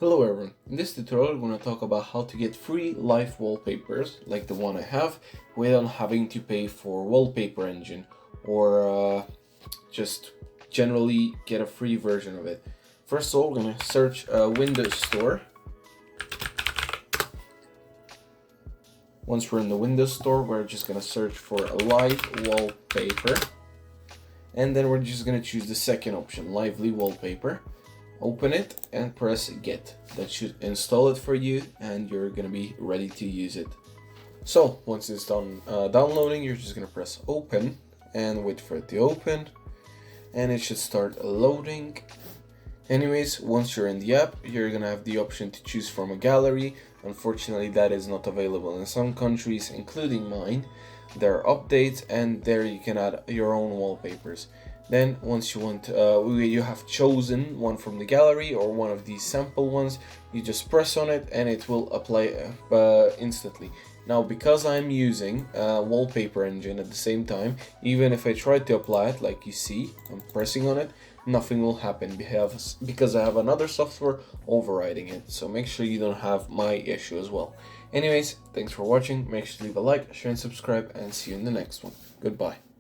Hello everyone, in this tutorial we're going to talk about how to get free live wallpapers like the one I have without having to pay for Wallpaper Engine or just generally get a free version of it. First of all, we're going to search Windows Store. Once we're in the Windows Store, we're just going to search for a live wallpaper, and then we're just going to choose the second option, lively wallpaper. Open it and press get. That should install it for you and you're gonna be ready to use it. So once it's done downloading, you're just gonna press open and wait for it to open, and it should start loading. Anyways, once you're in the app, you're gonna have the option to choose from a gallery. Unfortunately, that is not available in some countries, including mine. There are updates, and there you can add your own wallpapers. Then once you have chosen one from the gallery or one of these sample ones, you just press on it and it will apply instantly. Now, because I'm using Wallpaper Engine at the same time, even if I try to apply it, like you see, I'm pressing on it, nothing will happen because I have another software overriding it. So make sure you don't have my issue as well. Anyways, thanks for watching. Make sure to leave a like, share and subscribe, and see you in the next one. Goodbye.